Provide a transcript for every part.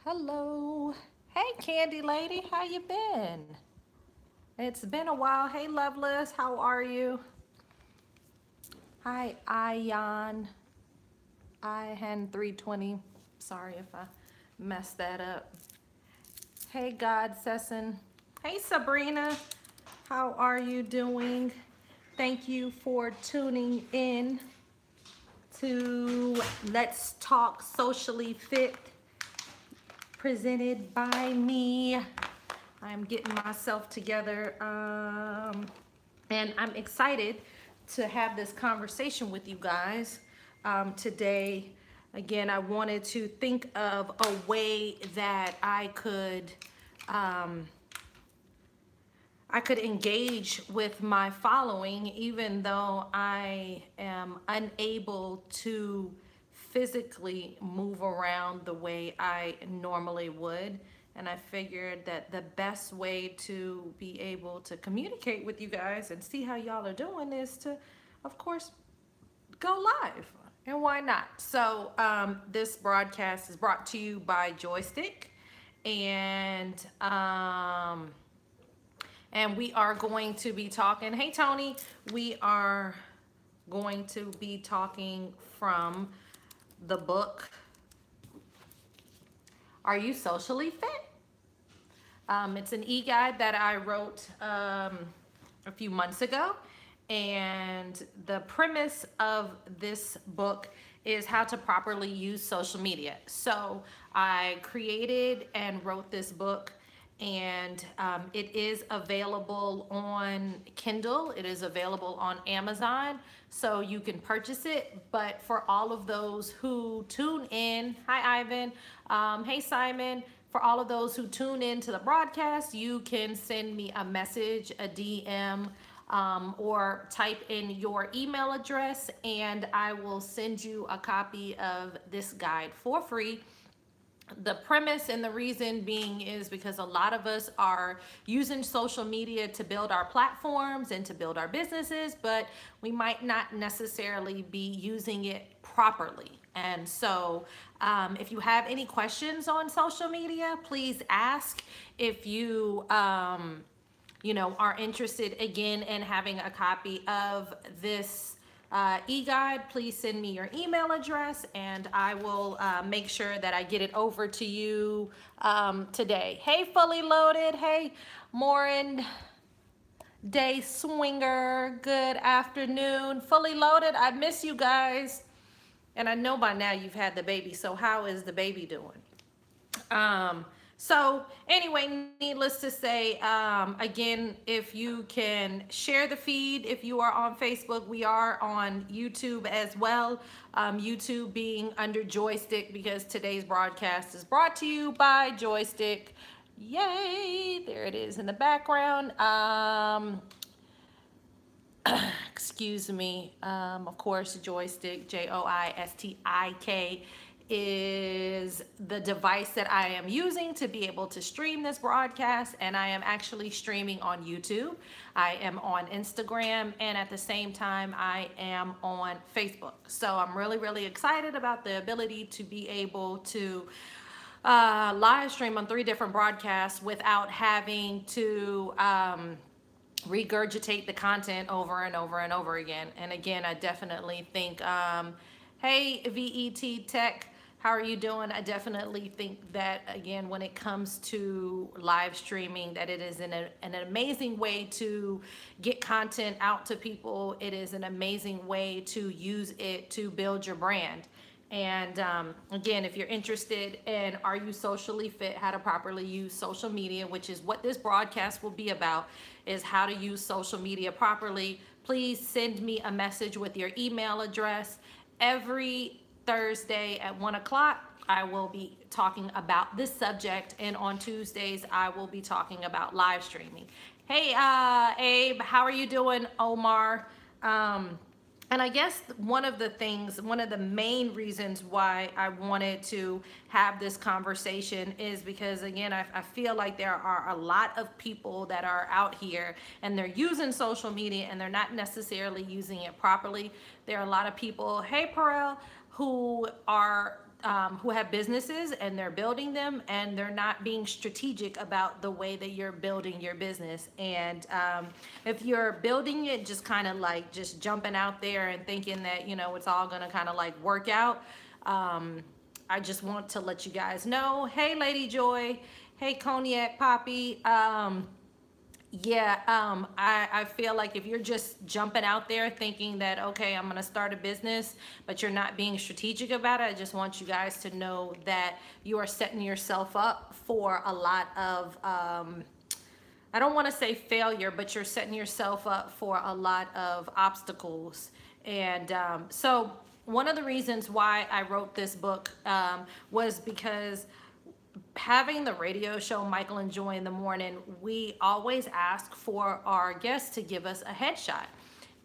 Hello. Hey, Candy Lady, how you been? It's been a while. Hey, Loveless, how are you? Hi, Ion. Ihan 320. Sorry if I messed that up. Hey, God Sesson. Hey, Sabrina. How are you doing? Thank you for tuning in to Let's Talk Socially Fit, presented by me. I'm getting myself together, and I'm excited to have this conversation with you guys today. Again, I wanted to think of a way that I could engage with my following, even though I am unable to physically move around the way I normally would. And I figured that the best way to be able to communicate with you guys and see how y'all are doing is to, of course, go live. And why not? So this broadcast is brought to you by Joystick. And and we are going to be talking. Hey, Tony, we are going to be talking from the book, Are You Socially Fit? It's an e-guide that I wrote a few months ago. And the premise of this book is how to properly use social media. So I created and wrote this book, and it is available on Kindle. It is available on Amazon, so you can purchase it. But for all of those who tune in, hi Ivan, hey Simon, for all of those who tune in to the broadcast, you can send me a message, a DM, or type in your email address, and I will send you a copy of this guide for free. The premise and the reason being is because a lot of us are using social media to build our platforms and to build our businesses, but we might not necessarily be using it properly. And so if you have any questions on social media, please ask. If you are interested again in having a copy of this e-guide, please send me your email address, and I will make sure that I get it over to you today. Hey, Fully Loaded. Hey, Morin Day Swinger. Good afternoon. Fully Loaded, I miss you guys. And I know by now you've had the baby, so how is the baby doing? So anyway, needless to say, again, if you can share the feed, if you are on Facebook, we are on YouTube as well. YouTube being under Joystick, because today's broadcast is brought to you by Joystick. Yay, there it is in the background. Excuse me, of course, Joystick, Joistik, is the device that I am using to be able to stream this broadcast, and I am actually streaming on YouTube. I am on Instagram, and at the same time, I am on Facebook. So I'm really, really excited about the ability to be able to live stream on 3 different broadcasts without having to regurgitate the content over and over and over again. And again, I definitely think, hey, VET Tech, how are you doing? I definitely think that, again, when it comes to live streaming, that it is an amazing way to get content out to people. It is an amazing way to use it to build your brand. And again, if you're interested in Are You Socially Fit, how to properly use social media, which is what this broadcast will be about, is how to use social media properly, please send me a message with your email address. Every Thursday at 1 o'clock, I will be talking about this subject, and on Tuesdays, I will be talking about live streaming. Hey, Abe, how are you doing, Omar? And I guess one of the main reasons why I wanted to have this conversation is because, again, I feel like there are a lot of people that are out here and they're using social media and they're not necessarily using it properly. There are a lot of people, hey, Perel, who are who have businesses and they're building them and they're not being strategic about the way that you're building your business. And if you're building it just kind of like just jumping out there and thinking that, you know, it's all going to kind of like work out, I just want to let you guys know, hey, Lady Joy, hey, Cognac Poppy, I feel like if you're just jumping out there thinking that, okay, I'm going to start a business, but you're not being strategic about it, I just want you guys to know that you are setting yourself up for a lot of, I don't want to say failure, but you're setting yourself up for a lot of obstacles. And so one of the reasons why I wrote this book was because having the radio show Michael and Joy in the Morning, we always ask for our guests to give us a headshot.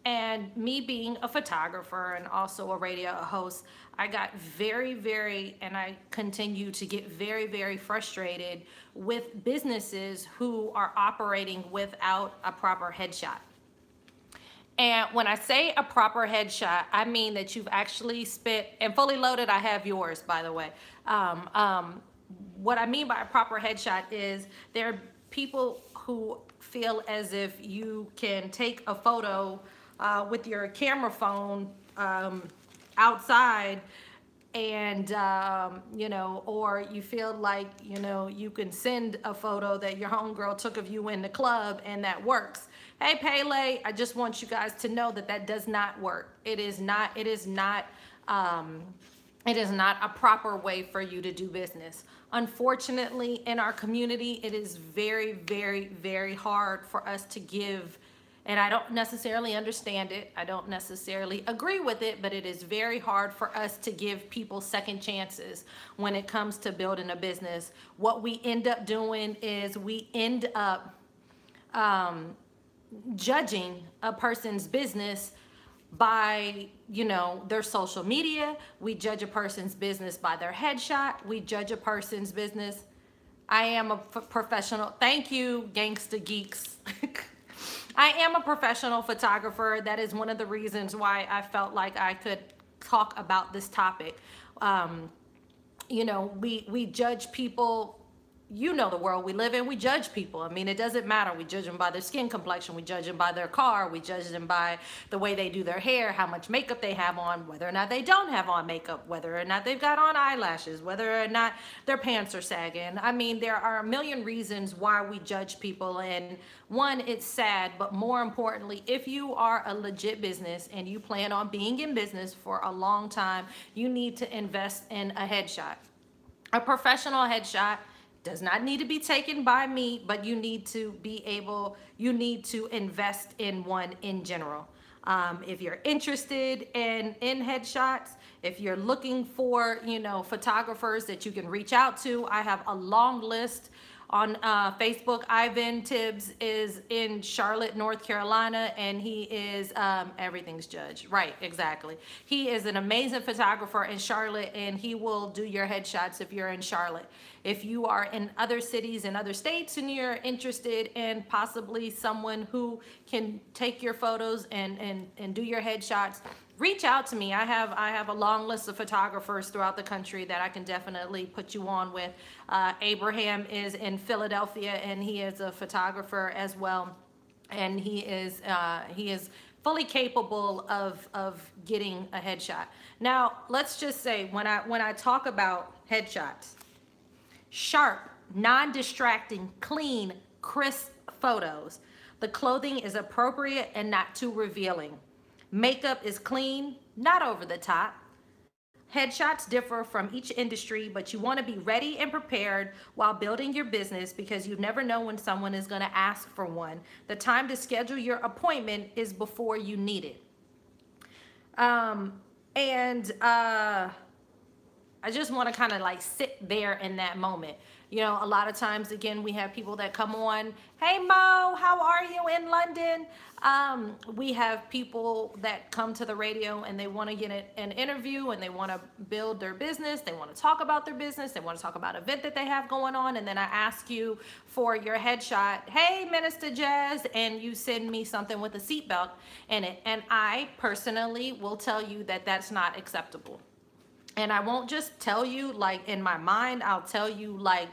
And me being a photographer and also a radio host, I got very, and I continue to get very frustrated with businesses who are operating without a proper headshot. And when I say a proper headshot, I mean that you've actually spent, and Fully Loaded, I have yours, by the way. What I mean by a proper headshot is there are people who feel as if you can take a photo with your camera phone outside and, you know, or you feel like, you know, you can send a photo that your homegirl took of you in the club and that works. Hey, Pele, I just want you guys to know that that does not work. It is not a proper way for you to do business. Unfortunately, in our community, it is very hard for us to give, and I don't necessarily understand it. I don't necessarily agree with it, but it is very hard for us to give people second chances when it comes to building a business. What we end up doing is we end up judging a person's business by, you know, their social media. We judge a person's business by their headshot. We judge a person's business. I am a professional. Thank you, Gangsta Geeks. I am a professional photographer. That is one of the reasons why I felt like I could talk about this topic. You know, we judge people. You know the world we live in. We judge people. I mean, it doesn't matter. We judge them by their skin complexion. We judge them by their car. We judge them by the way they do their hair, how much makeup they have on, whether or not they don't have on makeup, whether or not they've got on eyelashes, whether or not their pants are sagging. I mean, there are a million reasons why we judge people. And one, it's sad, but more importantly, if you are a legit business and you plan on being in business for a long time, you need to invest in a headshot. A professional headshot does not need to be taken by me, but you need to invest in one in general. If you're interested in headshots, if you're looking for, you know, photographers that you can reach out to, I have a long list on Facebook. Ivan Tibbs is in Charlotte, North Carolina, and he is everything's judge. Right, exactly. He is an amazing photographer in Charlotte, and he will do your headshots if you're in Charlotte. If you are in other cities and other states and you're interested in possibly someone who can take your photos and do your headshots, reach out to me. I have a long list of photographers throughout the country that I can definitely put you on with. Abraham is in Philadelphia, and he is a photographer as well, and he is fully capable of getting a headshot. Now, let's just say when I talk about headshots, sharp, non-distracting, clean, crisp photos. The clothing is appropriate and not too revealing. Makeup is clean, not over the top. Headshots differ from each industry, but you want to be ready and prepared while building your business because you never know when someone is going to ask for one. The time to schedule your appointment is before you need it. I just want to kind of like sit there in that moment. You know, a lot of times, again, we have people that come on, hey Mo, how are you in London? We have people that come to the radio and they want to get an interview and they want to build their business. They want to talk about their business. They want to talk about an event that they have going on. And then I ask you for your headshot. Hey, Minister Jazz. And you send me something with a seatbelt in it. And I personally will tell you that that's not acceptable. And I won't just tell you like in my mind, I'll tell you like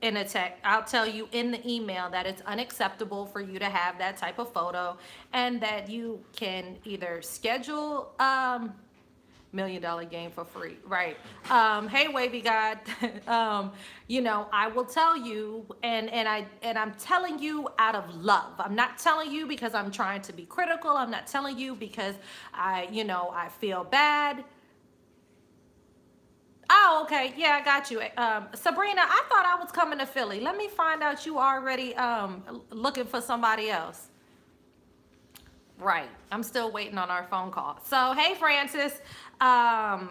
in a text, I'll tell you in the email that it's unacceptable for you to have that type of photo, and that you can either schedule $1 million game for free, right? Hey, Wavy God, you know, I will tell you, and I'm telling you out of love. I'm not telling you because I'm trying to be critical. I'm not telling you because I feel bad. Oh, okay. Yeah, I got you. Sabrina, I thought I was coming to Philly. Let me find out you already looking for somebody else. Right. I'm still waiting on our phone call. So, hey, Francis. But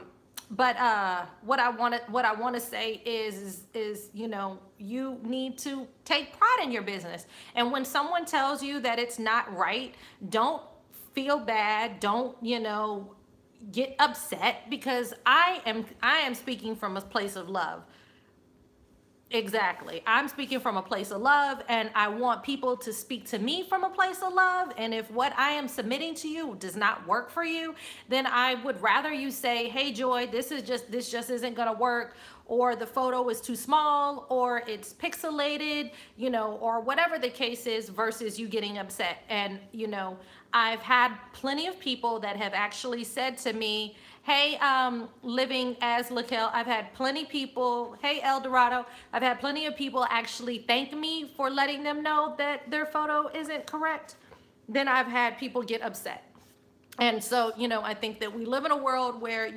what I want to say is you need to take pride in your business. And when someone tells you that it's not right, don't feel bad. Don't, get upset, because I am speaking from a place of love. Exactly. I'm speaking from a place of love, and I want people to speak to me from a place of love. And if what I am submitting to you does not work for you, then I would rather you say, hey, Joy, this just isn't going to work, or the photo is too small, or it's pixelated, or whatever the case is, versus you getting upset. And, I've had plenty of people that have actually said to me, hey, living as Laquel, I've had plenty of people, hey, El Dorado, I've had plenty of people actually thank me for letting them know that their photo isn't correct. Then I've had people get upset. And so, I think that we live in a world where,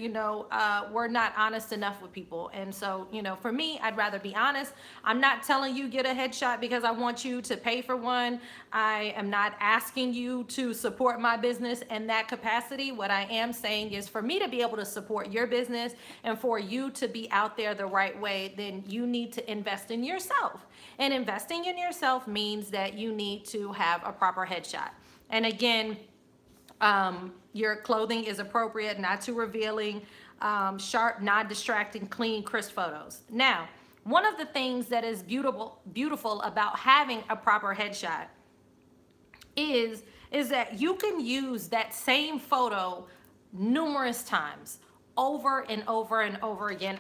we're not honest enough with people. And so, for me, I'd rather be honest. I'm not telling you get a headshot because I want you to pay for one. I am not asking you to support my business in that capacity. What I am saying is, for me to be able to support your business and for you to be out there the right way, then you need to invest in yourself. And investing in yourself means that you need to have a proper headshot. And again, your clothing is appropriate, not too revealing, sharp, non-distracting, clean, crisp photos. Now, one of the things that is beautiful about having a proper headshot is that you can use that same photo numerous times, over and over and over again.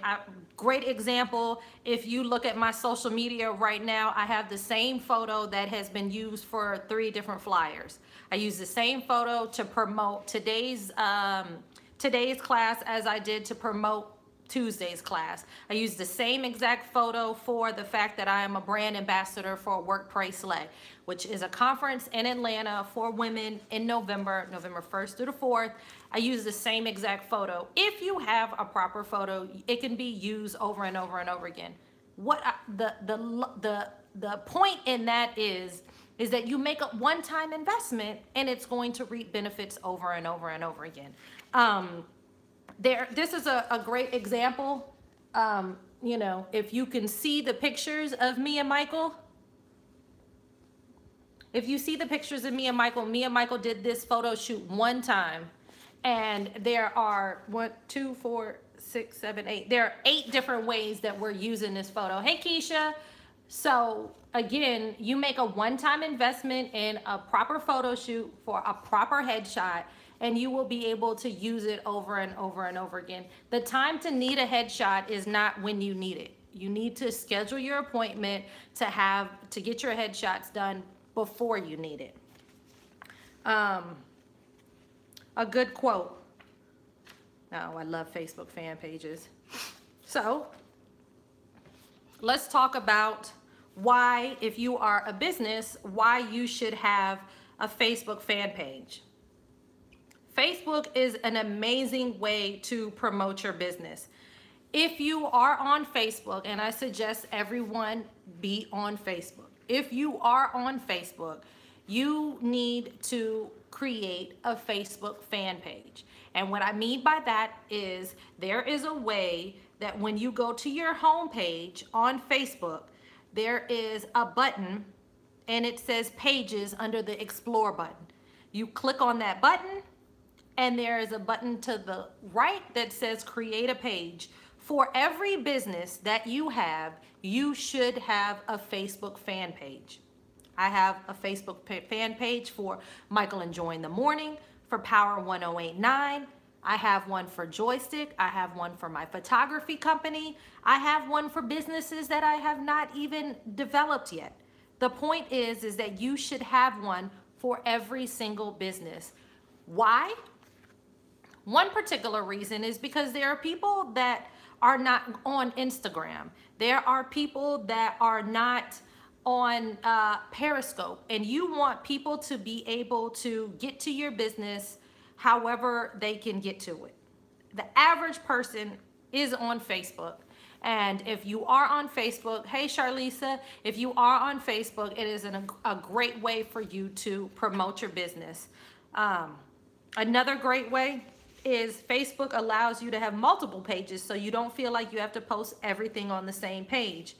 Great example, if you look at my social media right now, I have the same photo that has been used for 3 different flyers. I use the same photo to promote today's class as I did to promote Tuesday's class. I use the same exact photo for the fact that I am a brand ambassador for Work, Pray, Slay, which is a conference in Atlanta for women in November 1st through the 4th. I use the same exact photo. If you have a proper photo, it can be used over and over and over again. What the point in that is that you make a one-time investment and it's going to reap benefits over and over and over again. This is a great example. If you can see the pictures of me and Michael, if you see the pictures of me and Michael did this photo shoot one time, and there are 1, 2, 4, 6, 7, 8. There are 8 different ways that we're using this photo. Hey, Keisha. So again, you make a one-time investment in a proper photo shoot for a proper headshot, and you will be able to use it over and over and over again. The time to need a headshot is not when you need it. You need to schedule your appointment to get your headshots done before you need it. A good quote. Oh, I love Facebook fan pages. So let's talk about why, if you are a business, why you should have a Facebook fan page. Facebook is an amazing way to promote your business. If you are on Facebook, and I suggest everyone be on Facebook. If you are on Facebook, you need to create a Facebook fan page. And what I mean by that is there is a way that when you go to your home page on Facebook, there is a button and it says pages under the explore button. You click on that button and there is a button to the right that says create a page. For every business that you have, you should have a Facebook fan page. I have a Facebook fan page for Michael and Joy in the Morning, for Power 1089, I have one for Joystick. I have one for my photography company. I have one for businesses that I have not even developed yet. The point is that you should have one for every single business. Why? One particular reason is because there are people that are not on Instagram. There are people that are not on Periscope, and you want people to be able to get to your business however they can get to it. The average person is on Facebook. And if you are on Facebook, hey Charlisa, if you are on Facebook, it is a great way for you to promote your business. Another great way is Facebook allows you to have multiple pages so you don't feel like you have to post everything on the same page.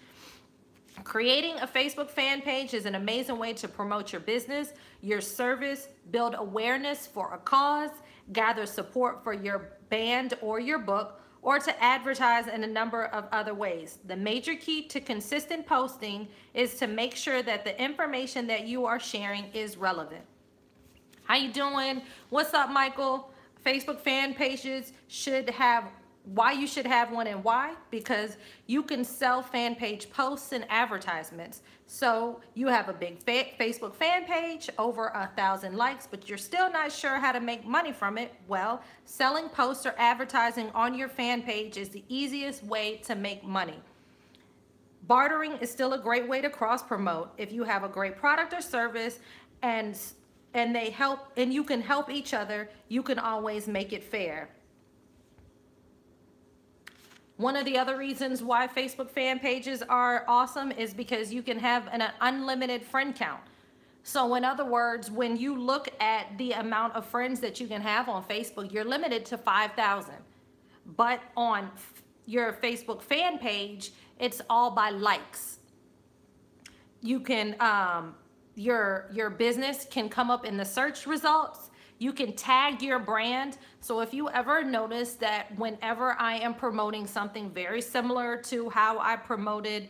Creating a Facebook fan page is an amazing way to promote your business, your service, build awareness for a cause, gather support for your band or your book, or to advertise in a number of other ways. The major key to consistent posting is to make sure that the information that you are sharing is relevant. How you doing? What's up, Michael? Facebook fan pages should have, why you should have one and why? Because you can sell fan page posts and advertisements. So you have a big Facebook fan page, over 1,000 likes, but you're still not sure how to make money from it. Well, selling posts or advertising on your fan page is the easiest way to make money. Bartering is still a great way to cross promote. If you have a great product or service and they help, and you can help each other, you can always make it fair. One of the other reasons why Facebook fan pages are awesome is because you can have an unlimited friend count. So in other words, when you look at the amount of friends that you can have on Facebook, you're limited to 5,000. But on your Facebook fan page, it's all by likes. You can, your business can come up in the search results. You can tag your brand. So if you ever notice that whenever I am promoting something very similar to how I promoted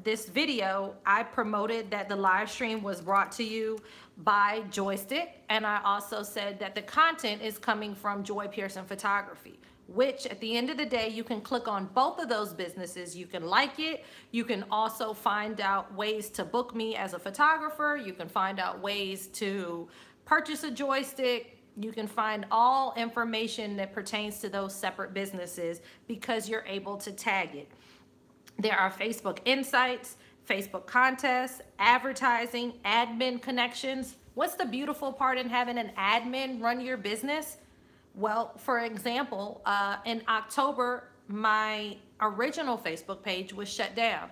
this video, I promoted that the live stream was brought to you by Joystick. And I also said that the content is coming from Joi Pearson Photography, which at the end of the day, you can click on both of those businesses. You can like it. You can also find out ways to book me as a photographer. You can find out ways to purchase a joystick. You can find all information that pertains to those separate businesses because you're able to tag it. There are Facebook Insights, Facebook contests, advertising, admin connections. What's the beautiful part in having an admin run your business? Well, for example, in October, my original Facebook page was shut down.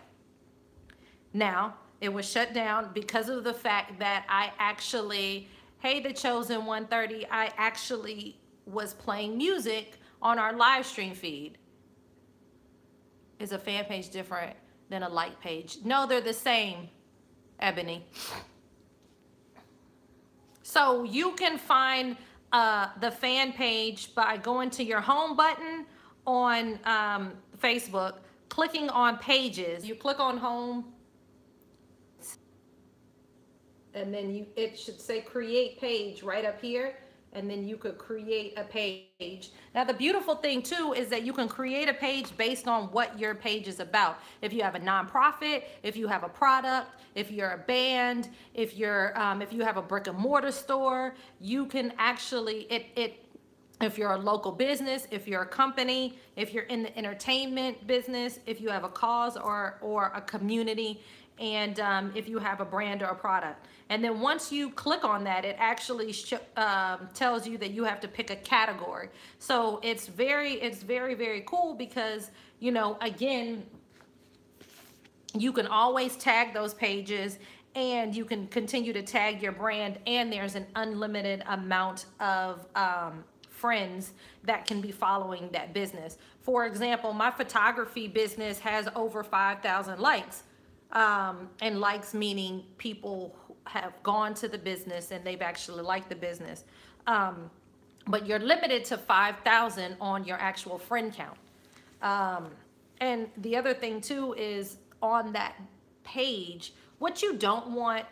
Now, it was shut down because of the fact that I actually, hey, The Chosen 130, I actually was playing music on our live stream feed. Is a fan page different than a like page? No, they're the same, Ebony. So you can find the fan page by going to your home button on Facebook, clicking on pages. You click on home, and then it should say create page right up here, and then you could create a page. Now the beautiful thing too is that you can create a page based on what your page is about. If you have a nonprofit, if you have a product, if you're a band, if you have a brick and mortar store, you can actually, if you're a local business, if you're a company, if you're in the entertainment business, if you have a cause or a community, and if you have a brand or a product. And then once you click on that, it actually tells you that you have to pick a category. So it's very, very cool because, you know, again, you can always tag those pages and you can continue to tag your brand, and there's an unlimited amount of friends that can be following that business. For example, my photography business has over 5,000 likes. And likes meaning people have gone to the business and they've actually liked the business. But you're limited to 5,000 on your actual friend count. And the other thing too is on that page, what you don't want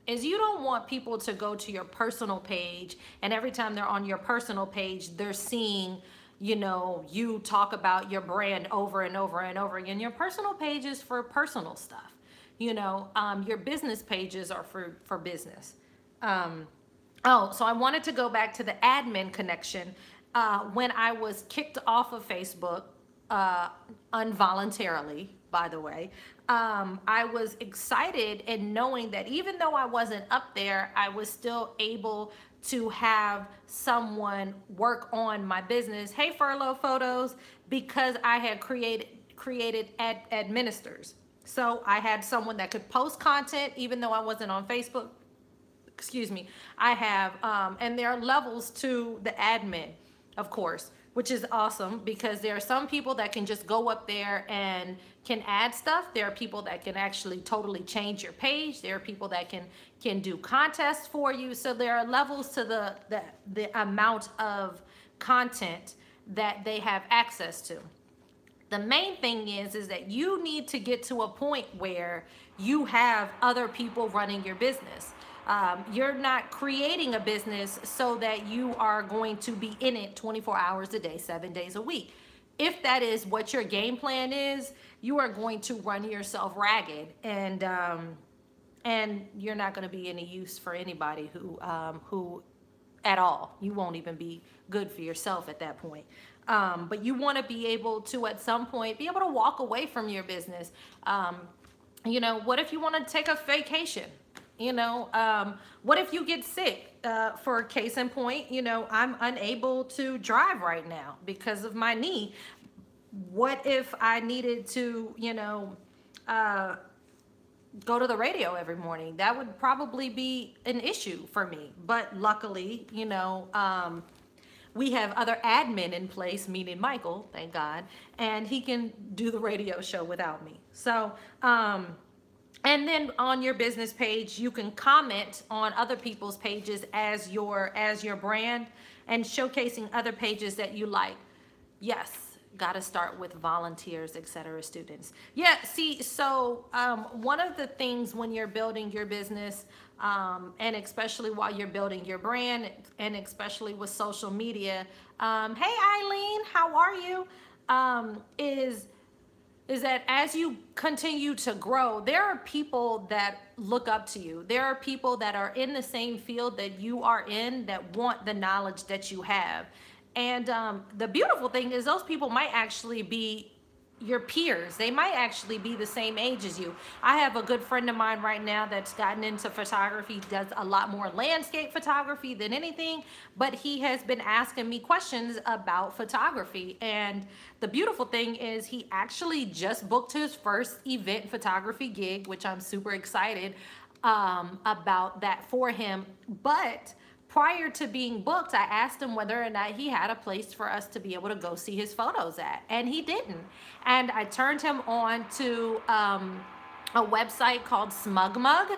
is you don't want people to go to your personal page and every time they're on your personal page, they're seeing, you know, you talk about your brand over and over and over again. Your personal page is for personal stuff. You know, your business pages are for business. Oh, so I wanted to go back to the admin connection. When I was kicked off of Facebook, involuntarily, by the way, I was excited in knowing that even though I wasn't up there, I was still able to have someone work on my business. Hey, furlough photos, because I had created administrators. So I had someone that could post content even though I wasn't on Facebook. Excuse me. I have, and there are levels to the admin, of course, which is awesome because there are some people that can just go up there and can add stuff. There are people that can actually totally change your page. There are people that can do contests for you. So there are levels to the amount of content that they have access to. The main thing is that you need to get to a point where you have other people running your business. You're not creating a business so that you are going to be in it 24 hours a day, 7 days a week. If that is what your game plan is, you are going to run yourself ragged, and you're not going to be any use for anybody who at all. You won't even be good for yourself at that point. But you want to be able to, at some point, be able to walk away from your business. You know, what if you want to take a vacation? You know, what if you get sick? For case in point, you know, I'm unable to drive right now because of my knee. What if I needed to, you know, go to the radio every morning? That would probably be an issue for me. But luckily, you know, we have other admin in place, meaning Michael, thank God, and he can do the radio show without me. So, and then on your business page, you can comment on other people's pages as your brand and showcasing other pages that you like. Yes, got to start with volunteers, etc., students. Yeah, see, so one of the things when you're building your business, and especially while you're building your brand, and especially with social media, hey Eileen, how are you? Is that as you continue to grow, there are people that look up to you. There are people that are in the same field that you are in that want the knowledge that you have. And the beautiful thing is those people might actually be your peers. They might actually be the same age as you. I have a good friend of mine right now that's gotten into photography, does a lot more landscape photography than anything, but he has been asking me questions about photography. And the beautiful thing is he actually just booked his first event photography gig, which I'm super excited about that for him. But prior to being booked, I asked him whether or not he had a place for us to be able to go see his photos at, and he didn't. And I turned him on to a website called Smug Mug,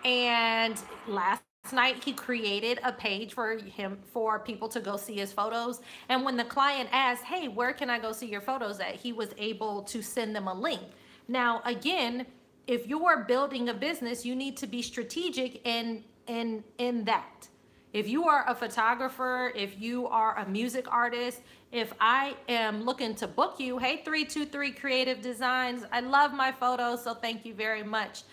and last night he created a page for people to go see his photos. And when the client asked, hey, where can I go see your photos at, he was able to send them a link. Now, again, if you are building a business, you need to be strategic in that. If you are a photographer, if you are a music artist, if I am looking to book you, hey, 323 Creative Designs, I love my photos, so thank you very much.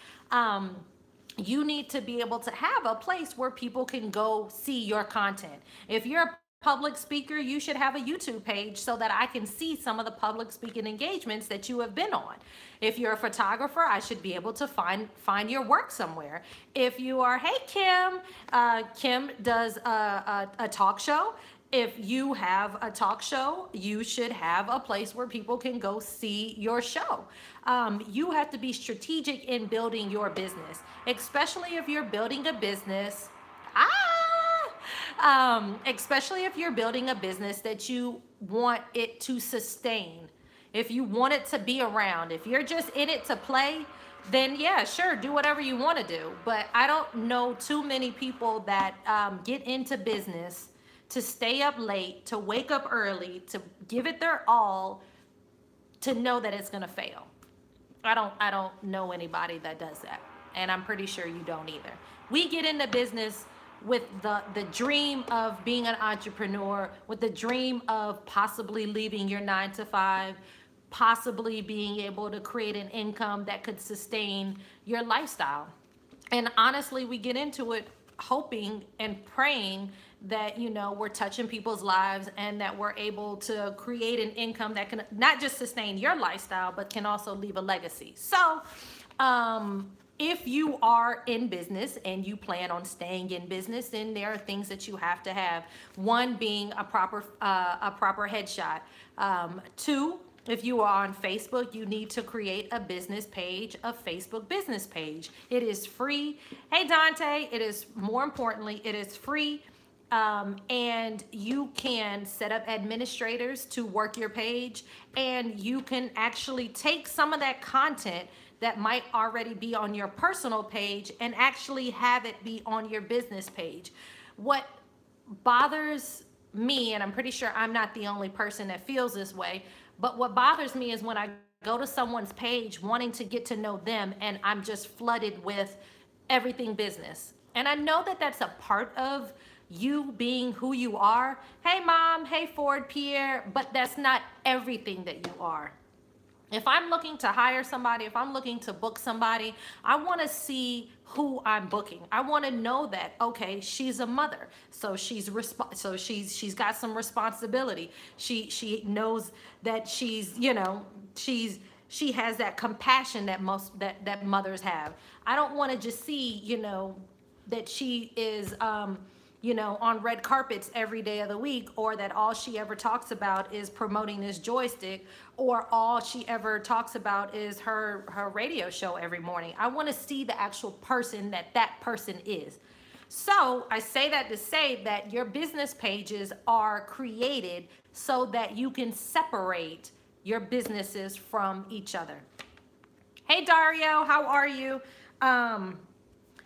You need to be able to have a place where people can go see your content. If you're a public speaker, you should have a YouTube page so that I can see some of the public speaking engagements that you have been on. If you're a photographer, I should be able to find your work somewhere. If you are, hey Kim, Kim does a talk show. If you have a talk show, you should have a place where people can go see your show. You have to be strategic in building your business, especially if you're building a business. Especially if you're building a business that you want it to sustain. If you want it to be around, if you're just in it to play, then yeah, sure, do whatever you want to do. But I don't know too many people that get into business to stay up late, to wake up early, to give it their all, to know that it's going to fail. I don't know anybody that does that. and I'm pretty sure you don't either. We get into business with the dream of being an entrepreneur, with the dream of possibly leaving your 9 to 5, possibly being able to create an income that could sustain your lifestyle. And honestly, we get into it hoping and praying that, you know, we're touching people's lives and that we're able to create an income that can not just sustain your lifestyle, but can also leave a legacy. So, if you are in business and you plan on staying in business, then there are things that you have to have. One being a proper headshot. Two, if you are on Facebook, you need to create a business page, a Facebook business page. It is free. Hey, Dante, it is, more importantly, it is free. And you can set up administrators to work your page, and you can actually take some of that content that might already be on your personal page and actually have it be on your business page. What bothers me, and I'm pretty sure I'm not the only person that feels this way, but what bothers me is when I go to someone's page wanting to get to know them and I'm just flooded with everything business. And I know that that's a part of you being who you are. Hey, Mom. Hey, Ford Pierre. But that's not everything that you are. If I'm looking to hire somebody, if I'm looking to book somebody, I want to see who I'm booking. I want to know that, okay, she's a mother, so she's got some responsibility. She knows that she's, you know, she has that compassion that that mothers have. I don't want to just see, you know, that she is you know, on red carpets every day of the week, or that all she ever talks about is promoting this joystick, or all she ever talks about is her radio show every morning. I want to see the actual person that person is. So I say that to say that your business pages are created so that you can separate your businesses from each other. Hey, Dario, how are you?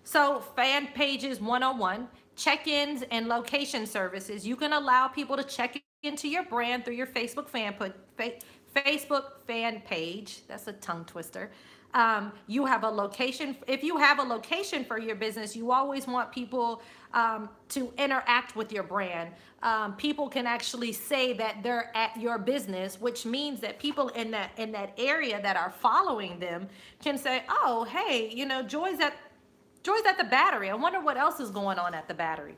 So fan pages 101. Check-ins and location services. You can allow people to check into your brand through your Facebook fan page. That's a tongue twister. You have a location. If you have a location for your business, you always want people to interact with your brand. People can actually say that they're at your business, which means that people in that area that are following them can say, "Oh, hey, you know, Joy's at the Battery. I wonder what else is going on at the Battery."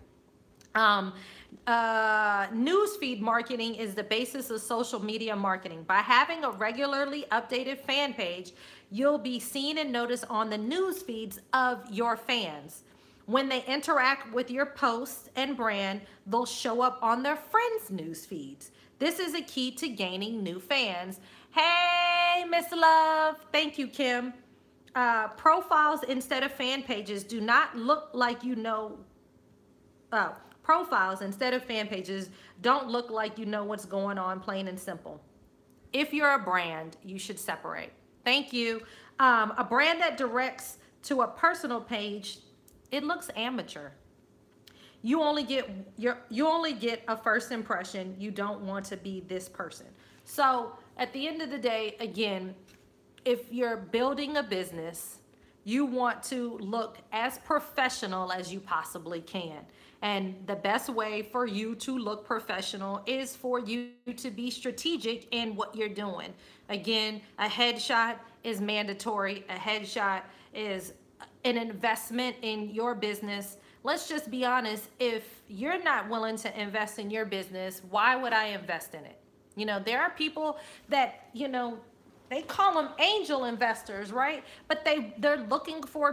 Newsfeed marketing is the basis of social media marketing. By having a regularly updated fan page, you'll be seen and noticed on the news feeds of your fans. When they interact with your posts and brand, they'll show up on their friends' news feeds. This is a key to gaining new fans. Hey, Miss Love. Thank you, Kim. Profiles instead of fan pages do not look like you know. Profiles instead of fan pages don't look like you know what's going on, plain and simple. If you're a brand, you should separate. Thank you. A brand that directs to a personal page, it looks amateur. You only get a first impression. You don't want to be this person. So at the end of the day, again, if you're building a business, you want to look as professional as you possibly can. And the best way for you to look professional is for you to be strategic in what you're doing. Again, a headshot is mandatory. A headshot is an investment in your business. Let's just be honest. If you're not willing to invest in your business, why would I invest in it? You know, there are people that, you know, they call them angel investors, right? But they're looking for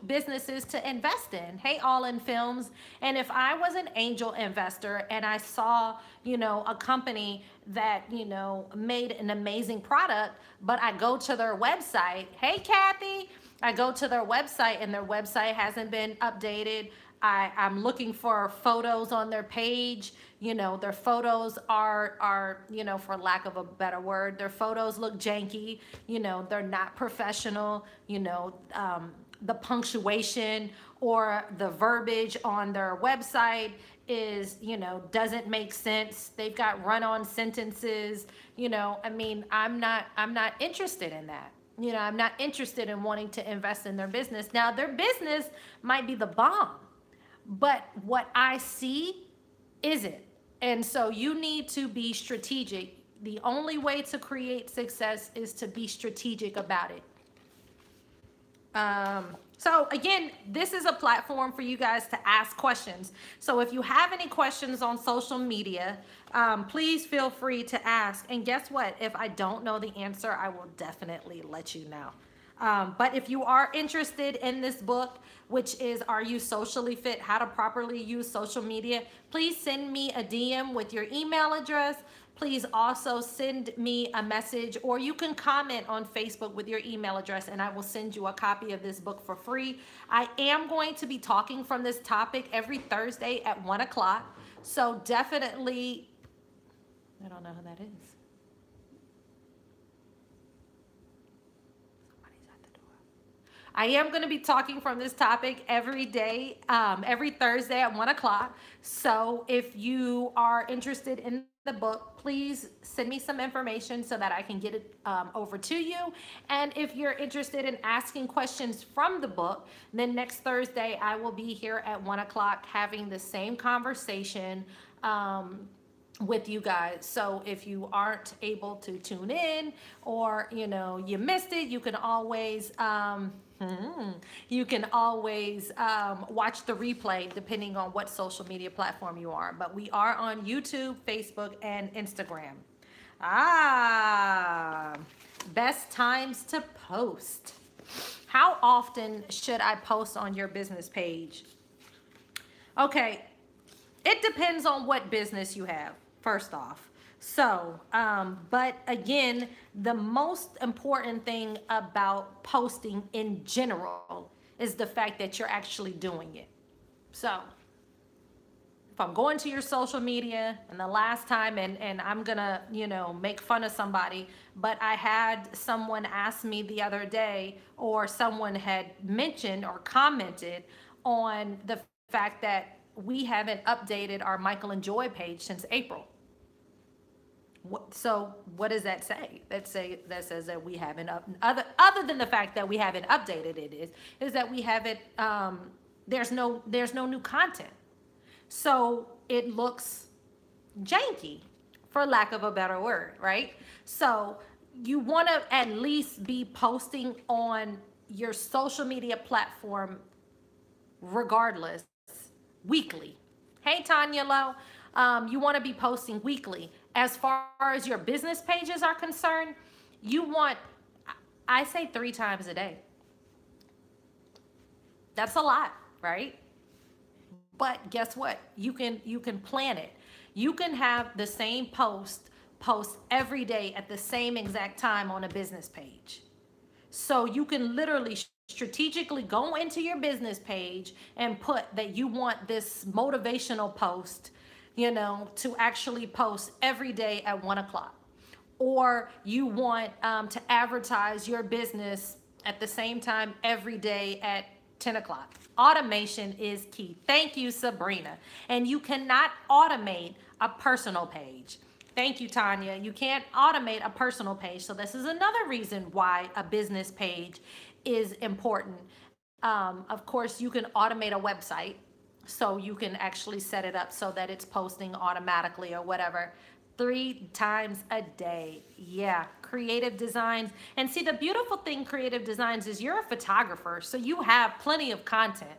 businesses to invest in. Hey, All In Films. And if I was an angel investor and I saw, you know, a company that, you know, made an amazing product, but I go to their website, hey, Kathy, I go to their website and their website hasn't been updated. I'm looking for photos on their page. You know, their photos are, you know, for lack of a better word, their photos look janky. You know, they're not professional. You know, the punctuation or the verbiage on their website is, you know, doesn't make sense. They've got run-on sentences. You know, I mean, I'm not interested in that. You know, I'm not interested in wanting to invest in their business. Now, their business might be the bomb, but what I see isn't. And so you need to be strategic. The only way to create success is to be strategic about it. So again, this is a platform for you guys to ask questions. So if you have any questions on social media, please feel free to ask. And guess what? If I don't know the answer, I will definitely let you know. But if you are interested in this book, which is Are You Socially Fit? How to Properly Use Social Media, please send me a DM with your email address. Please also send me a message, or you can comment on Facebook with your email address and I will send you a copy of this book for free. I am going to be talking from this topic every Thursday at 1 o'clock. So definitely, I don't know who that is. I am going to be talking from this topic every day, every Thursday at 1 o'clock. So if you are interested in the book, please send me some information so that I can get it over to you. And if you're interested in asking questions from the book, then next Thursday I will be here at 1 o'clock having the same conversation with you guys. So if you aren't able to tune in, or you know you missed it, you can always watch the replay depending on what social media platform you are. But we are on YouTube, Facebook, and Instagram. Best times to post. How often should I post on your business page? Okay, it depends on what business you have, first off. So, but again, the most important thing about posting in general is the fact that you're actually doing it. So, if I'm going to your social media, and the last time, and I'm gonna, you know, make fun of somebody, but I had someone ask me the other day, or someone had mentioned or commented on the fact that we haven't updated our Michael and Joi page since April. So what does that say? That says that we haven't other than the fact that we haven't updated it is that we haven't there's no new content. So it looks janky, for lack of a better word, right? So you want to at least be posting on your social media platform regardless, weekly. Hey, Tanya Lowe, you want to be posting weekly. As far as your business pages are concerned, you want, I say 3 times a day. That's a lot, right? But guess what? You can plan it. You can have the same post every day at the same exact time on a business page. So you can literally strategically go into your business page and put that you want this motivational post, you know, to actually post every day at 1 o'clock. Or you want to advertise your business at the same time every day at 10 o'clock. Automation is key. Thank you, Sabrina. And you cannot automate a personal page. Thank you, Tanya. You can't automate a personal page. So this is another reason why a business page is important. Of course, you can automate a website. So you can actually set it up so that it's posting automatically or whatever. 3 times a day. Yeah, creative designs. And see, the beautiful thing, creative designs, is you're a photographer, so you have plenty of content.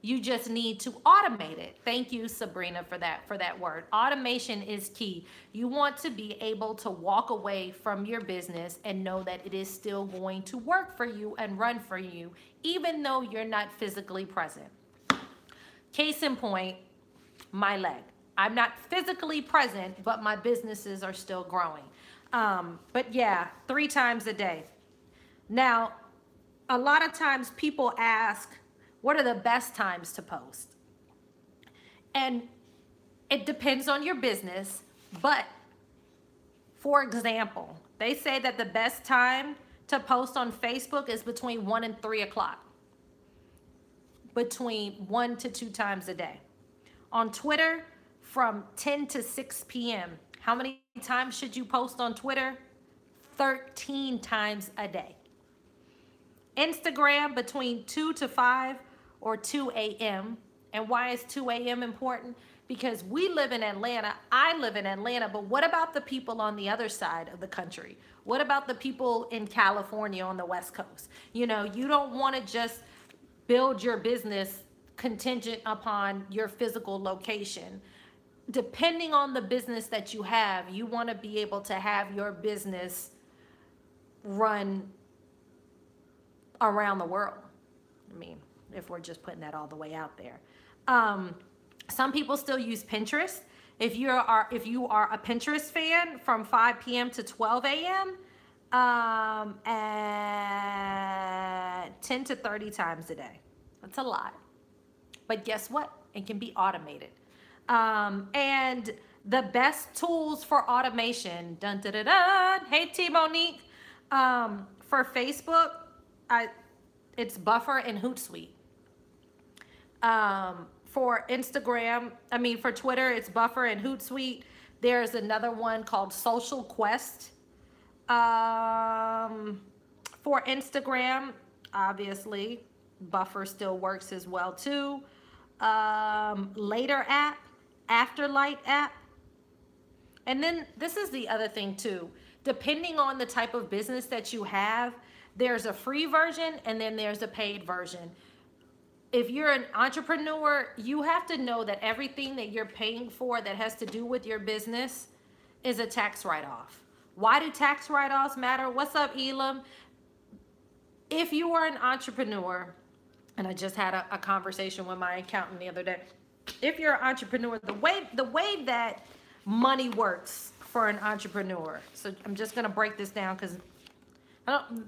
You just need to automate it. Thank you, Sabrina, for that word. Automation is key. You want to be able to walk away from your business and know that it is still going to work for you and run for you, even though you're not physically present. Case in point, my leg. I'm not physically present, but my businesses are still growing. But yeah, 3 times a day. Now, a lot of times people ask, what are the best times to post? And it depends on your business, but for example, they say that the best time to post on Facebook is between 1 and 3 o'clock. Between 1 to 2 times a day. On Twitter, from 10 to 6 p.m. How many times should you post on Twitter? 13 times a day. Instagram between 2 to 5 or 2 a.m. And why is 2 a.m. important? Because we live in Atlanta, I live in Atlanta, but what about the people on the other side of the country? What about the people in California on the West Coast? You know, you don't want to just build your business contingent upon your physical location. Depending on the business that you have, you want to be able to have your business run around the world. I mean, if we're just putting that all the way out there. Some people still use Pinterest. If you are a Pinterest fan, from 5 p.m. to 12 a.m., and 10 to 30 times a day. That's a lot. But guess what? It can be automated. And the best tools for automation, dun, dun, dun, dun. Hey, T. Monique. For Facebook, it's Buffer and Hootsuite. For Instagram, for Twitter, it's Buffer and Hootsuite. There's another one called Social Quest. For Instagram, obviously, Buffer still works as well too. Later app, Afterlight app. And then this is the other thing too. Depending on the type of business that you have, there's a free version and then there's a paid version. If you're an entrepreneur, you have to know that everything that you're paying for that has to do with your business is a tax write-off. Why do tax write-offs matter? What's up, Elam? If you are an entrepreneur, and I just had a conversation with my accountant the other day. If you're an entrepreneur, the way that money works for an entrepreneur. So I'm just gonna break this down because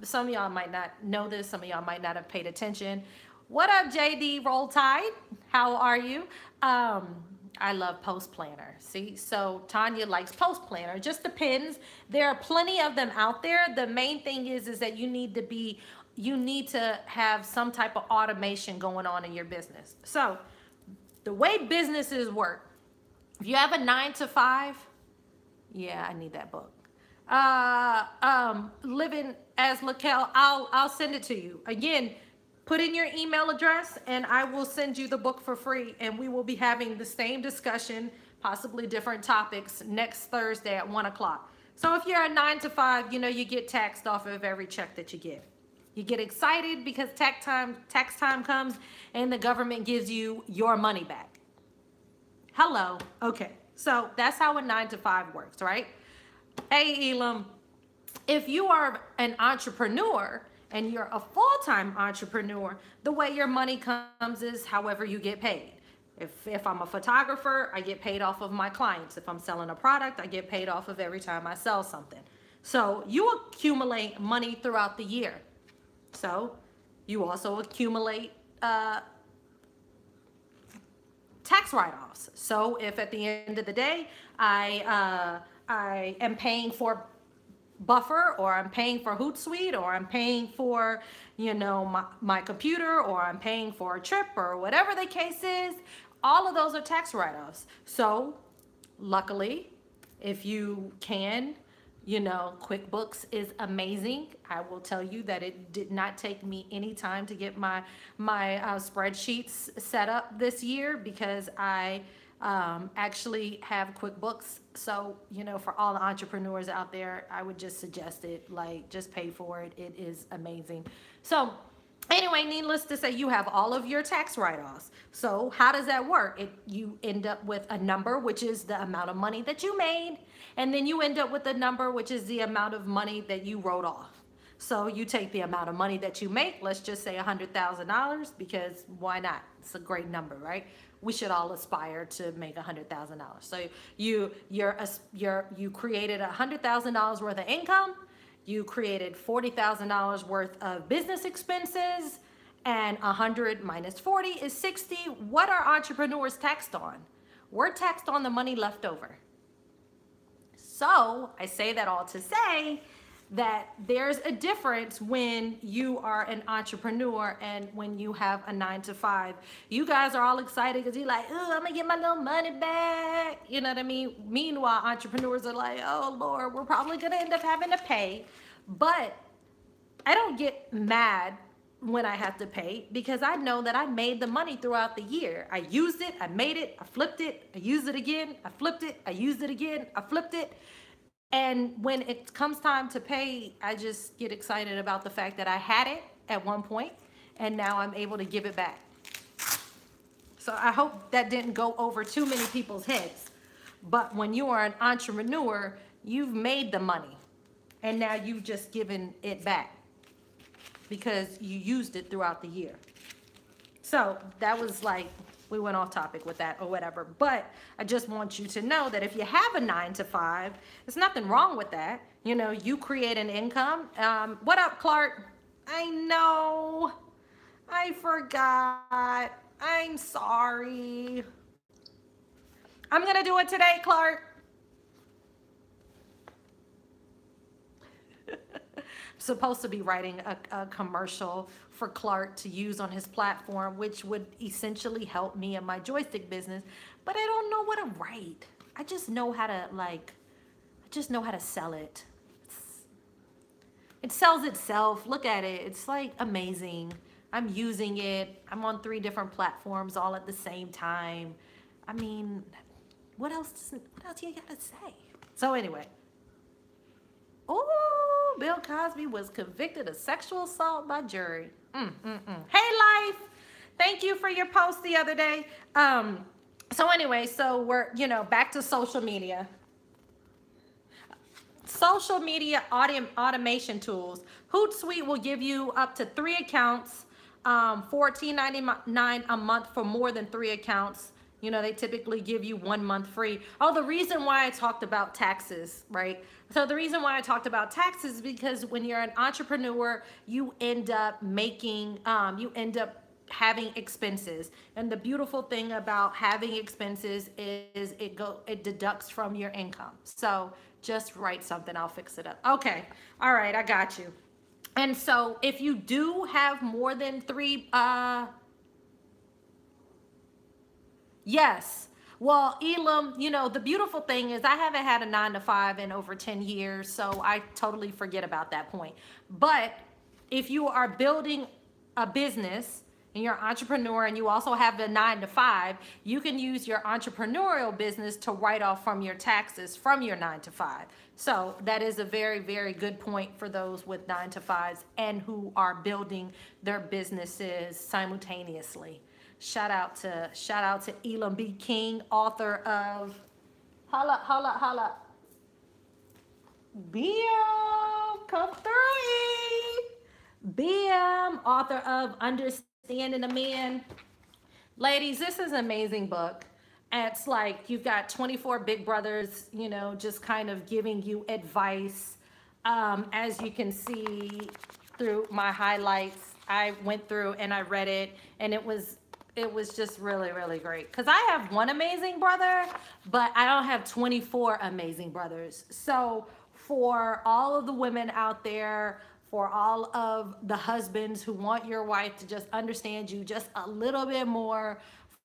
some of y'all might not know this. Some of y'all might not have paid attention. What up, JD Roll Tide? How are you? I love Post Planner. See, so Tanya likes Post Planner. Just depends. There are plenty of them out there. The main thing is that you need to have some type of automation going on in your business. So the way businesses work, if you have a 9 to 5, yeah, I need that book. Living as Laquel, I'll send it to you. Again, put in your email address and I will send you the book for free, and we will be having the same discussion, possibly different topics, next Thursday at 1 o'clock. So if you're a 9 to 5, you know, you get taxed off of every check that you get. You get excited because tax time comes and the government gives you your money back. Hello. Okay. So that's how a 9 to 5 works, right? Hey, Elam, if you are an entrepreneur and you're a full-time entrepreneur, the way your money comes is however you get paid. If I'm a photographer, I get paid off of my clients. If I'm selling a product, I get paid off of every time I sell something. So you accumulate money throughout the year. So you also accumulate tax write-offs. So if at the end of the day, I am paying for Buffer, or I'm paying for Hootsuite, or I'm paying for, you know, my computer, or I'm paying for a trip, or whatever the case is, all of those are tax write-offs. So luckily, if you can, you know, QuickBooks is amazing. I will tell you that it did not take me any time to get my spreadsheets set up this year, because I actually have QuickBooks. So, you know, for all the entrepreneurs out there, I would just suggest it. Like, just pay for it. It is amazing. So anyway, needless to say, you have all of your tax write-offs. So how does that work? You end up with a number, which is the amount of money that you made. And then you end up with a number, which is the amount of money that you wrote off. So you take the amount of money that you make, let's just say $100,000, because why not? It's a great number, right? We should all aspire to make $100,000. So you created $100,000 worth of income, you created $40,000 worth of business expenses, and 100 minus 40 is 60. What are entrepreneurs taxed on? We're taxed on the money left over. So I say that all to say that there's a difference when you are an entrepreneur and when you have a 9 to 5. You guys are all excited because you're like, oh, I'm gonna get my little money back. You know what I mean? Meanwhile, entrepreneurs are like, oh Lord, we're probably gonna end up having to pay. But I don't get mad when I have to pay, because I know that I made the money throughout the year. I used it, I made it, I flipped it, I used it again, I flipped it, I used it again, I flipped it. And when it comes time to pay, I just get excited about the fact that I had it at one point and now I'm able to give it back. So I hope that didn't go over too many people's heads. But when you are an entrepreneur, you've made the money and now you've just given it back because you used it throughout the year. So that was like, we went off topic with that or whatever. But I just want you to know that if you have a 9-to-5, there's nothing wrong with that. You know, you create an income. What up, Clark? I know. I forgot. I'm sorry. I'm going to do it today, Clark. Supposed to be writing a commercial for Clark to use on his platform, which would essentially help me in my joystick business, but I don't know what to write. I just know how to sell it. It sells itself. Look at it. It's like amazing. I'm using it. I'm on 3 different platforms all at the same time. I mean, what else you gotta say? So anyway. Oh, Bill Cosby was convicted of sexual assault by jury. Hey, Life. Thank you for your post the other day. So anyway, so we're, back to social media. Social media automation tools. Hootsuite will give you up to 3 accounts, $14.99 a month for more than 3 accounts. They typically give you 1 month free. Oh, the reason why I talked about taxes, right? So the reason why I talked about taxes is because when you're an entrepreneur, you end up having expenses. And the beautiful thing about having expenses is it deducts from your income. So just write something, I'll fix it up. Okay, all right, I got you. And so if you do have more than 3, yes. Well, Elam, the beautiful thing is I haven't had a 9-to-5 in over 10 years, so I totally forget about that point. But if you are building a business and you're an entrepreneur and you also have the 9-to-5, you can use your entrepreneurial business to write off from your taxes from your 9-to-5. So that is a very, very good point for those with 9-to-5s and who are building their businesses simultaneously. Shout out to Elam B. King, author of Holla. BM, come through. BM, author of Understanding a Man. Ladies, this is an amazing book. It's like you've got 24 big brothers, just kind of giving you advice. As you can see through my highlights, I went through and I read it, and it was just really, really great. Because I have one amazing brother, but I don't have 24 amazing brothers. So for all of the women out there, for all of the husbands who want your wife to just understand you just a little bit more,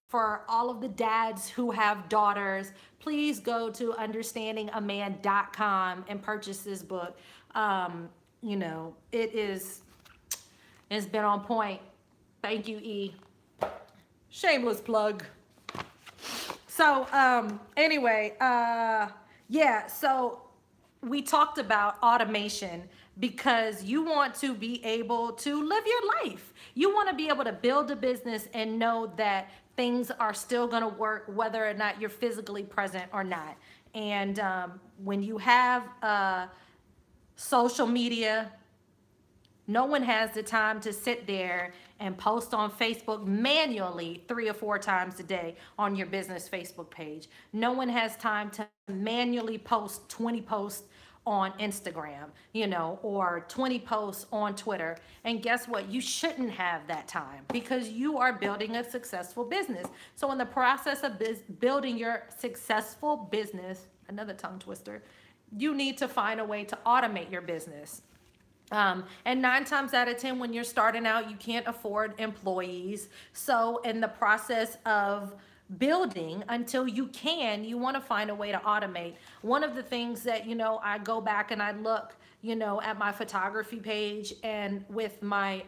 for all of the dads who have daughters, please go to understandingaman.com and purchase this book. It's been on point. Thank you, E. Shameless plug. So anyway, yeah, so we talked about automation because you want to be able to live your life. You want to be able to build a business and know that things are still going to work whether or not you're physically present or not. And when you have social media, no one has the time to sit there and post on Facebook manually 3 or 4 times a day on your business Facebook page. No one has time to manually post 20 posts on Instagram, or 20 posts on Twitter. And guess what? You shouldn't have that time because you are building a successful business. So in the process of building your successful business, another tongue twister, you need to find a way to automate your business. And 9 times out of 10, when you're starting out, you can't afford employees. So in the process of building until you want to find a way to automate. One of the things that, I go back and I look, at my photography page and with my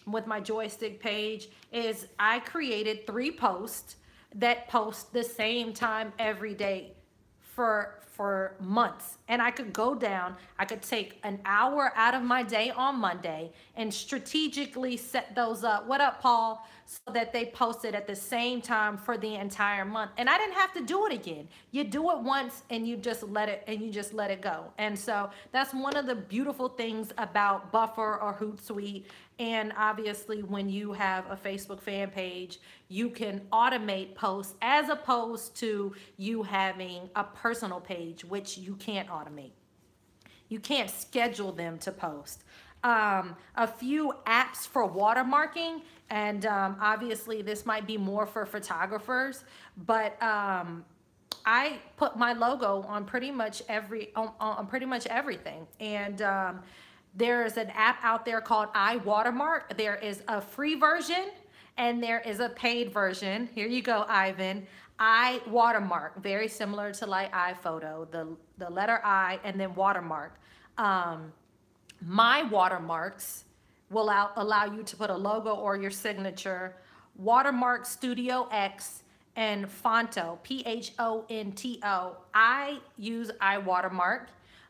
with my joystick page is I created 3 posts that post the same time every day for months. And I could go down, I could take an hour out of my day on Monday and strategically set those up. What up, Paul? So that they posted at the same time for the entire month. And I didn't have to do it again. You do it once and you just let it go. And so that's one of the beautiful things about Buffer or Hootsuite. And obviously when you have a Facebook fan page, you can automate posts as opposed to you having a personal page, which you can't automate. You can't schedule them to post. A few apps for watermarking, and obviously this might be more for photographers, but I put my logo on pretty much everything. And there's an app out there called iWatermark. There is a free version and there is a paid version. Here you go, Ivan. iWatermark, very similar to like iPhoto, the letter I and then watermark. My watermarks will allow you to put a logo or your signature. Watermark Studio X and Fonto, P-H-O-N-T-O. I use iWatermark.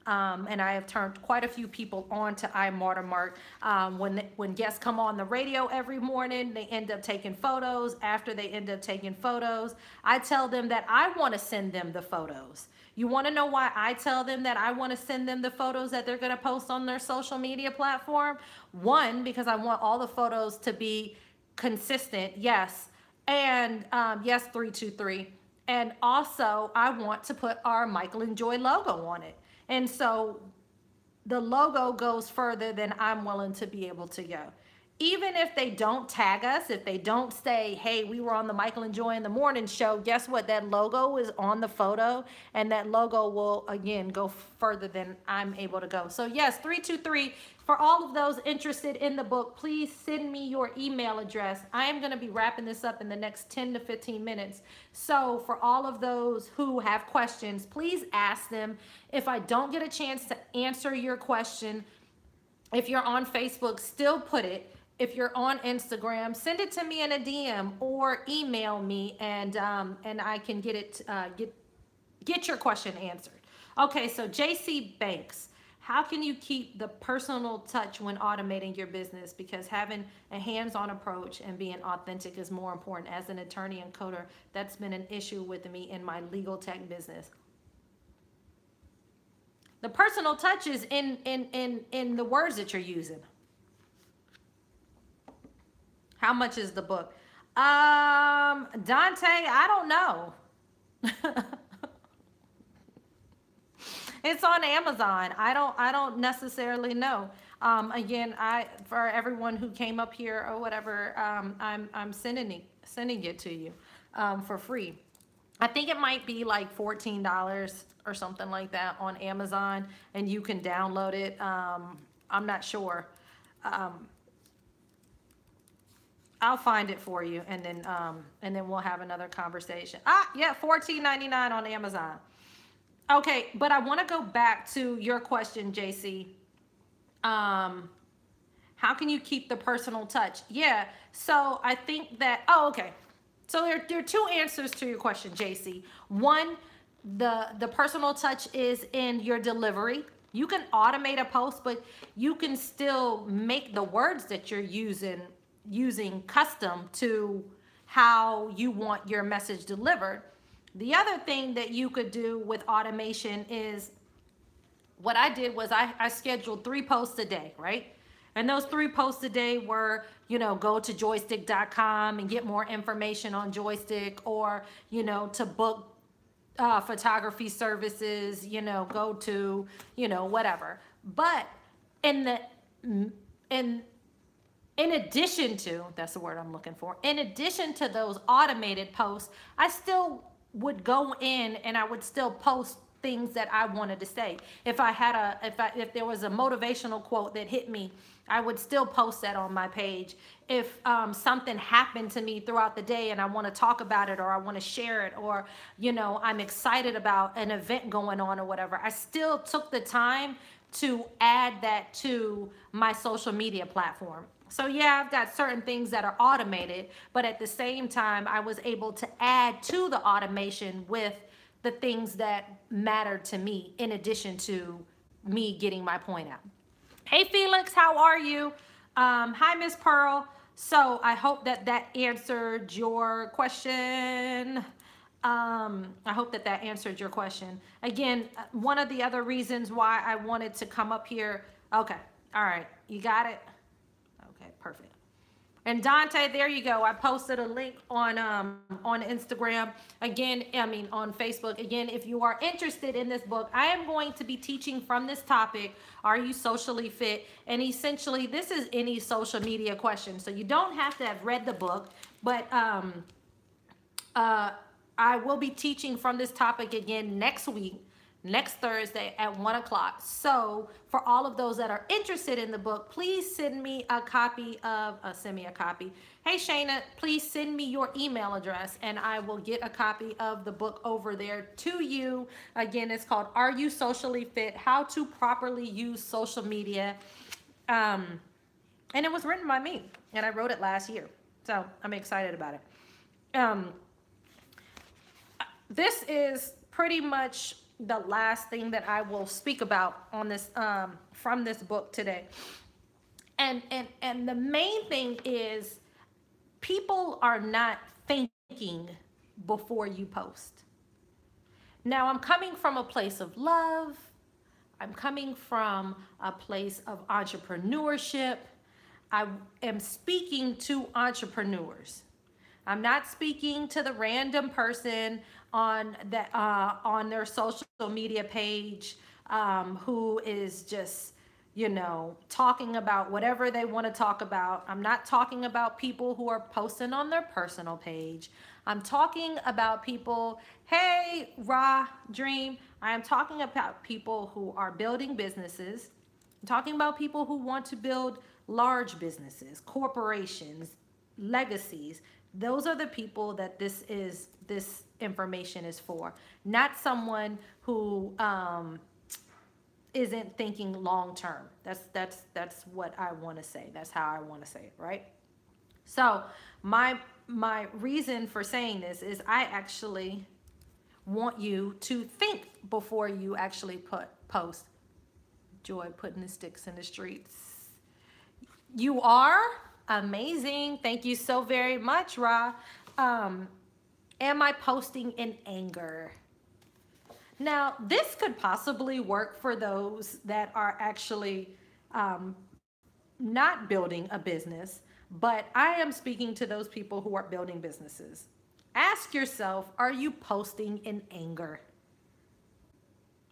And I have turned quite a few people on to iWatermark. When guests come on the radio every morning, they end up taking photos. After they end up taking photos, I tell them that I want to send them the photos. You want to know why I tell them that I want to send them the photos that they're going to post on their social media platform? One, because I want all the photos to be consistent, yes. And yes, 323. And also, I want to put our Michael and Joi logo on it. And so the logo goes further than I'm willing to be able to go. Even if they don't tag us, if they don't say, hey, we were on the Michael and Joi in the Morning show, guess what? That logo is on the photo, and that logo will, again, go further than I'm able to go. So yes, 323, for all of those interested in the book, please send me your email address. I am going to be wrapping this up in the next 10 to 15 minutes. So for all of those who have questions, please ask them. If I don't get a chance to answer your question, if you're on Facebook, still put it. If you're on Instagram, send it to me in a DM or email me, and I can get your question answered. Okay, so JC Banks, how can you keep the personal touch when automating your business? Because having a hands-on approach and being authentic is more important. As an attorney and coder, that's been an issue with me in my legal tech business. The personal touch is in the words that you're using. How much is the book? Dante, I don't know. It's on Amazon. I don't necessarily know. Again, for everyone who came up here or whatever, I'm sending it to you for free. I think it might be like $14 or something like that on Amazon, and you can download it. I'm not sure. I'll find it for you, and then we'll have another conversation. Yeah, $14.99 on Amazon. Okay, but I want to go back to your question, JC. How can you keep the personal touch? Yeah, so I think that, okay. So there are 2 answers to your question, JC. One, the personal touch is in your delivery. You can automate a post, but you can still make the words that you're using custom to how you want your message delivered. The other thing that you could do with automation is, what I did was I scheduled 3 posts a day, right? And those 3 posts a day were, go to joystick.com and get more information on Joystick, or, to book photography services, go to, whatever. But in addition to, that's the word I'm looking for, in addition to those automated posts, I still would go in and I would still post things that I wanted to say. If there was a motivational quote that hit me, I would still post that on my page. If something happened to me throughout the day and I want to talk about it, or I want to share it, or, I'm excited about an event going on or whatever, I still took the time to add that to my social media platform. So yeah, I've got certain things that are automated, but at the same time, I was able to add to the automation with the things that matter to me in addition to me getting my point out. Hey Felix, how are you? Hi Miss Pearl. So I hope that that answered your question. I hope that that answered your question. Again, one of the other reasons why I wanted to come up here. Okay, all right, you got it. Okay, perfect. And Dante, there you go. I posted a link on Instagram. Again, I mean on Facebook. Again, if you are interested in this book, I am going to be teaching from this topic, Are You Socially Fit? And essentially, this is any social media question. So you don't have to have read the book, but I will be teaching from this topic again next week, next Thursday at 1 o'clock. So for all of those that are interested in the book, please send me a copy of, Hey Shayna, please send me your email address and I will get a copy of the book over there to you. Again, it's called Are You Socially Fit? How to Properly Use Social Media. And it was written by me and I wrote it last year. So I'm excited about it. This is pretty much the last thing that I will speak about on this from this book today. And the main thing is people are not thinking before you post. Now I'm coming from a place of love. I'm coming from a place of entrepreneurship. I am speaking to entrepreneurs. I'm not speaking to the random person on that on their social media page who is just, you know, talking about whatever they want to talk about. I'm not talking about people who are posting on their personal page. I'm talking about people, hey, Ra, Dream. I am talking about people who are building businesses. I'm talking about people who want to build large businesses, corporations, legacies. Those are the people that this information is for, not someone who isn't thinking long term. That's what I want to say. That's how I want to say it, right? So my reason for saying this is I actually want you to think before you actually post. Joy putting the sticks in the streets. You are amazing. Thank you so very much, Ra. Am I posting in anger? Now, this could possibly work for those that are actually not building a business, but I am speaking to those people who are building businesses. Ask yourself, are you posting in anger?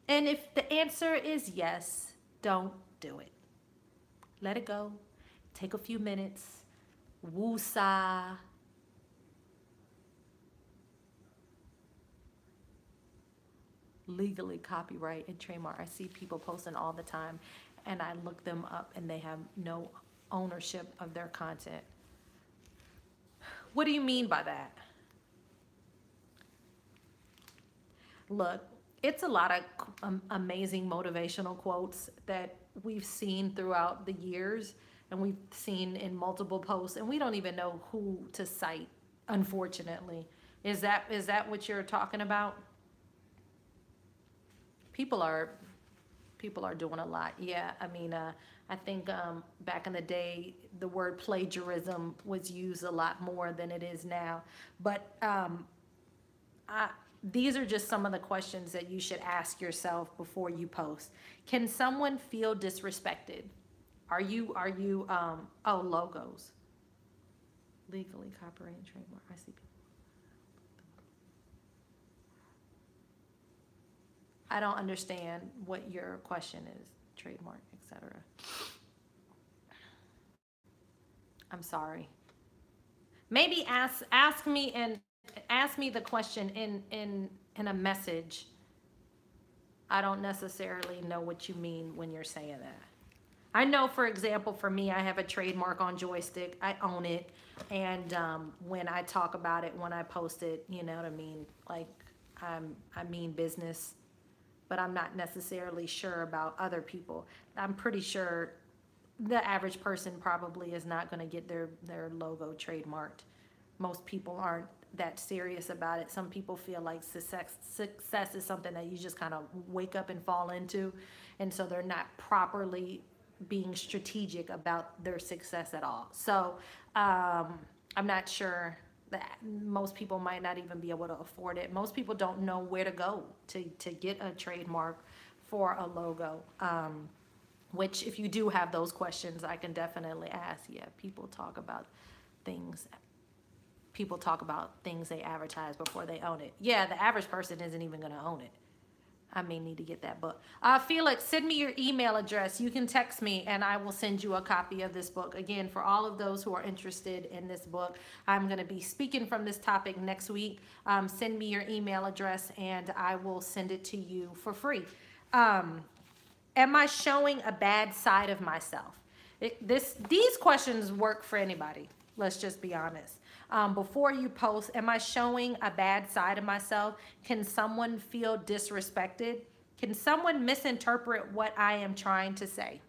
And if the answer is yes, don't do it. Let it go. Take a few minutes. Woosah. Legally copyright and trademark. I see people posting all the time and I look them up and they have no ownership of their content. What do you mean by that? Look, it's a lot of amazing motivational quotes that we've seen throughout the years and we've seen in multiple posts and we don't even know who to cite, unfortunately. Is that what you're talking about? People are doing a lot. Yeah, I mean, I think back in the day, the word plagiarism was used a lot more than it is now. But these are just some of the questions that you should ask yourself before you post. Can someone feel disrespected? Are you oh, logos. Legally copyright and trademark. I see people. I don't understand what your question is. Trademark, etc. I'm sorry. Maybe ask me the question in a message. I don't necessarily know what you mean when you're saying that. I know, for example, for me, I have a trademark on Joystick. I own it. And when I talk about it, when I post it, you know what I mean? Like, I mean business, but I'm not necessarily sure about other people. I'm pretty sure the average person probably is not going to get their logo trademarked. Most people aren't that serious about it. Some people feel like success is something that you just kind of wake up and fall into, and so they're not properly being strategic about their success at all. So I'm not sure that most people might not even be able to afford it. Most people don't know where to go to get a trademark for a logo. Which, if you do have those questions, I can definitely ask. Yeah, people talk about things they advertise before they own it. Yeah, the average person isn't even going to own it. I may need to get that book. Felix, send me your email address. You can text me and I will send you a copy of this book. Again, for all of those who are interested in this book, I'm going to be speaking from this topic next week. Send me your email address and I will send it to you for free. Am I showing a bad side of myself? These questions work for anybody. Let's just be honest. Before you post, am I showing a bad side of myself? Can someone feel disrespected? Can someone misinterpret what I am trying to say?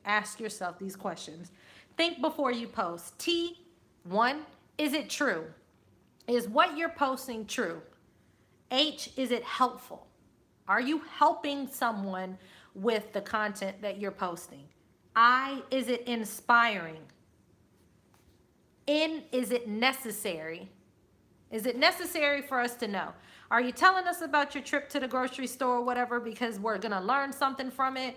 Ask yourself these questions. Think before you post. T1, is it true? Is what you're posting true? H, is it helpful? Are you helping someone with the content that you're posting? I, is it inspiring? N, is it necessary? Is it necessary for us to know? Are you telling us about your trip to the grocery store or whatever because we're gonna learn something from it,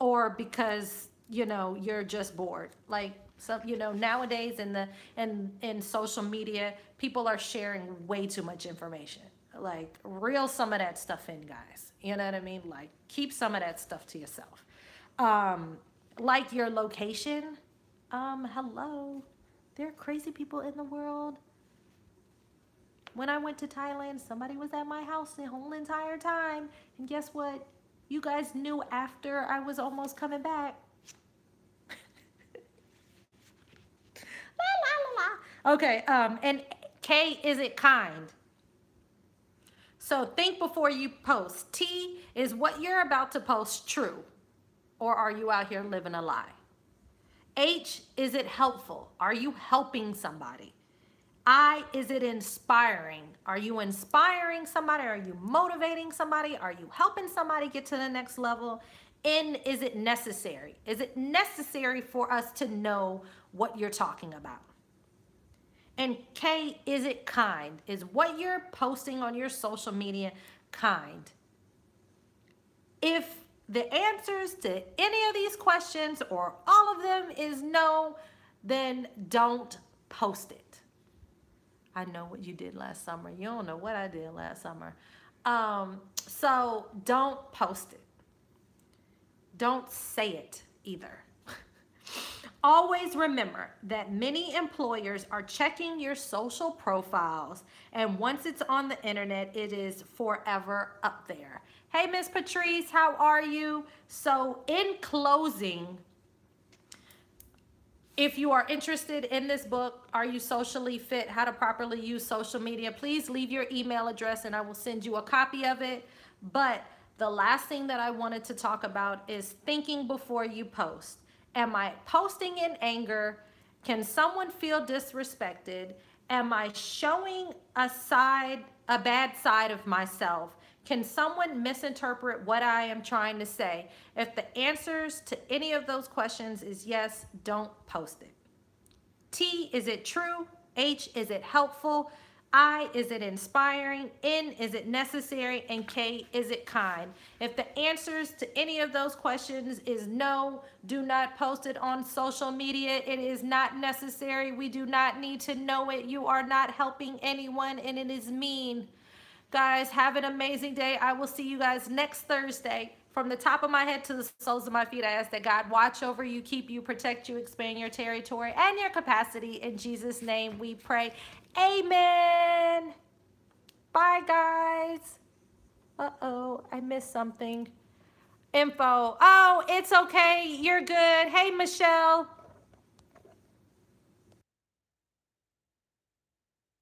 or because, you know, you're just bored? Like, some, you know, nowadays in social media, people are sharing way too much information. Like, reel some of that stuff in, guys. You know what I mean? Like, keep some of that stuff to yourself. Like your location. Hello. There are crazy people in the world. When I went to Thailand, somebody was at my house the whole entire time. And guess what? You guys knew after I was almost coming back. La, la, la, la. Okay, and K, is it kind? So think before you post. T, is what you're about to post true? Or are you out here living a lie? H, is it helpful? Are you helping somebody? I, is it inspiring? Are you inspiring somebody? Are you motivating somebody? Are you helping somebody get to the next level? N, is it necessary? Is it necessary for us to know what you're talking about? And K, is it kind? Is what you're posting on your social media kind? If the answers to any of these questions or all of them is no, then don't post it. I know what you did last summer. You don't know what I did last summer. So don't post it. Don't say it either. Always remember that many employers are checking your social profiles, and once it's on the internet, it is forever up there. Hey, Miss Patrice, how are you? So in closing, if you are interested in this book, Are You Socially Fit? How to Properly Use Social Media, please leave your email address and I will send you a copy of it. But the last thing that I wanted to talk about is thinking before you post. Am I posting in anger? Can someone feel disrespected? Am I showing a bad side of myself? Can someone misinterpret what I am trying to say? If the answers to any of those questions is yes, don't post it. T, is it true? H, is it helpful? I, is it inspiring? N, is it necessary? And K, is it kind? If the answers to any of those questions is no, do not post it on social media. It is not necessary. We do not need to know it. You are not helping anyone and it is mean. Guys, have an amazing day. I will see you guys next Thursday. From the top of my head to the soles of my feet, I ask that God watch over you, keep you, protect you, expand your territory and your capacity. In Jesus' name we pray. Amen. Bye, guys. Uh-oh, I missed something. Info. Oh, it's okay. You're good. Hey, Michelle.